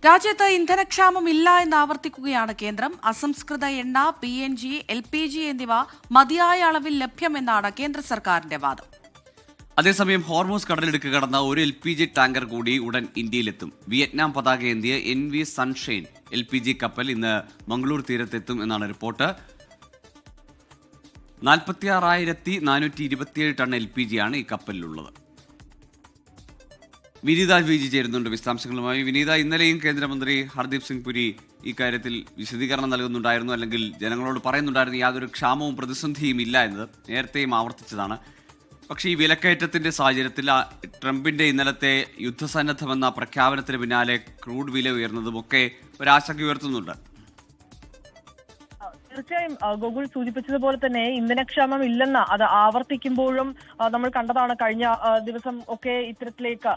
രാജ്യത്ത് ഇന്ധനക്ഷാമം ഇല്ല എന്ന് ആവർത്തിക്കുകയാണ് കേന്ദ്രം. അസംസ്കൃത എണ്ണ, PNG, LPG എന്നിവ മതിയായ അളവിൽ ലഭ്യമെന്നാണ് കേന്ദ്ര സർക്കാരിന്റെ വാദം. അതേസമയം ഹോർമൂസ് കടലിടുക്ക് കടന്ന ഒരു LPG ടാങ്കർ കൂടി ഉടൻ ഇന്ത്യയിലെത്തും. വിയറ്റ്നാം പതാകയേന്തിയ NV സൺഷൈൻ LPG കപ്പൽ ഇന്ന് മംഗളൂർ തീരത്തെത്തും എന്നാണ് റിപ്പോർട്ട്. 46,427 ടൺ LPG ആണ് ഈ കപ്പലിലുള്ളത്. വിനീത VG ചേരുന്നുണ്ട് വിശദാംശങ്ങളുമായി. വിനീത, ഇന്നലെയും കേന്ദ്രമന്ത്രി ഹർദീപ് സിംഗ് പുരി ഇക്കാര്യത്തിൽ വിശദീകരണം നൽകുന്നുണ്ടായിരുന്നു, അല്ലെങ്കിൽ ജനങ്ങളോട് പറയുന്നുണ്ടായിരുന്നു യാതൊരു ക്ഷാമവും പ്രതിസന്ധിയും ഇല്ല എന്നത്. നേരത്തെയും ആവർത്തിച്ചതാണ്. പക്ഷേ ഈ വിലക്കയറ്റത്തിന്റെ സാഹചര്യത്തിൽ ട്രംപിന്റെ ഇന്നലത്തെ യുദ്ധസന്നദ്ധമെന്ന പ്രഖ്യാപനത്തിന് പിന്നാലെ ക്രൂഡ് വില ഉയർന്നതുമൊക്കെ ഒരാശങ്ക ഉയർത്തുന്നുണ്ട്. തീർച്ചയായും ഗോകുൽ സൂചിപ്പിച്ചതുപോലെ തന്നെ ഇന്ധനക്ഷാമം ഇല്ലെന്ന് അത് ആവർത്തിക്കുമ്പോഴും നമ്മൾ കണ്ടതാണ്. കഴിഞ്ഞ ദിവസം ഒക്കെ ഇത്തരത്തിലേക്ക്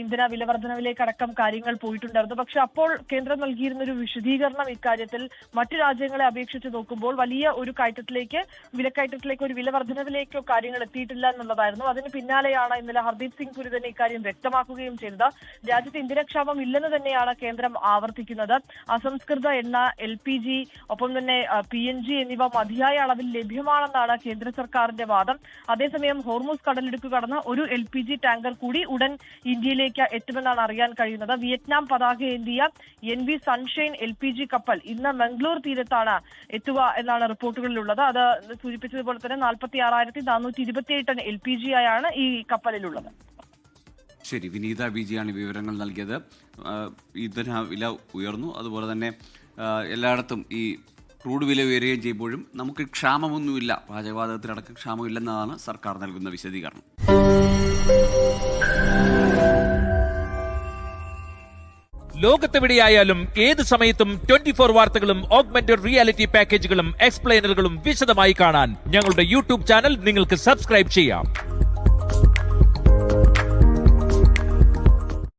ഇന്ധന വിലവർദ്ധനവിലേക്ക് അടക്കം കാര്യങ്ങൾ പോയിട്ടുണ്ടായിരുന്നു. പക്ഷെ അപ്പോൾ കേന്ദ്രം നൽകിയിരുന്ന ഒരു വിശദീകരണം ഇക്കാര്യത്തിൽ മറ്റു രാജ്യങ്ങളെ അപേക്ഷിച്ച് നോക്കുമ്പോൾ വലിയ ഒരു വിലക്കയറ്റത്തിലേക്ക് ഒരു വിലവർദ്ധനവിലേക്കോ കാര്യങ്ങൾ എത്തിയിട്ടില്ല എന്നുള്ളതായിരുന്നു. അതിന് പിന്നാലെയാണ് ഇന്നലെ ഹർദീപ് സിംഗ് പുരി തന്നെ ഇക്കാര്യം വ്യക്തമാക്കുകയും ചെയ്തത്. രാജ്യത്ത് ഇന്ധനക്ഷാമം ഇല്ലെന്ന് തന്നെയാണ് കേന്ദ്രം ആവർത്തിക്കുന്നത്. അസംസ്കൃത എണ്ണ, LPG, ഒപ്പം തന്നെ PNG എന്നിവ മതിയായ അളവിൽ ലഭ്യമാണെന്നാണ് കേന്ദ്ര സർക്കാരിന്റെ വാദം. അതേസമയം ഹോർമൂസ് കടലിടുക്ക് കടന്ന ഒരു LPG ടാങ്കർ കൂടി ഉടൻ ഇന്ത്യയിലേക്ക് എത്തുമെന്നാണ് അറിയാൻ കഴിയുന്നത്. വിയറ്റ്നാം പതാകയേന്തിയ NV സൺഷൈൻ LPG കപ്പൽ ഇന്ന് മംഗളൂർ തീരത്താണ് എത്തുക എന്നാണ് റിപ്പോർട്ടുകളിലുള്ളത്. അത് സൂചിപ്പിച്ചതുപോലെ തന്നെ 46,427 ടൺ LPG ആയാണ് ഈ കപ്പലിലുള്ളത്. ശരി, വിനീത VG ആണ് വിവരങ്ങൾ നൽകിയത്. ഇന്ധന വില ഉയർന്നു, അതുപോലെ തന്നെ എല്ലായിടത്തും ഈ ക്രൂഡ് വില ഉയരുകയും ചെയ്യുമ്പോഴും നമുക്ക് ക്ഷാമമൊന്നുമില്ല, പാചകവാതകത്തിലടക്കം ക്ഷാമമില്ലെന്നതാണ് സർക്കാർ നൽകുന്ന വിശദീകരണം. ലോകത്തെവിടെയായാലും ഏത് സമയത്തും 24 വാർത്തകളും ഓഗ്മെന്റഡ് റിയാലിറ്റി പാക്കേജുകളും എക്സ്പ്ലെയിനറുകളും വിശദമായി കാണാൻ ഞങ്ങളുടെ YouTube ചാനൽ നിങ്ങൾക്ക് സബ്സ്ക്രൈബ് ചെയ്യാം.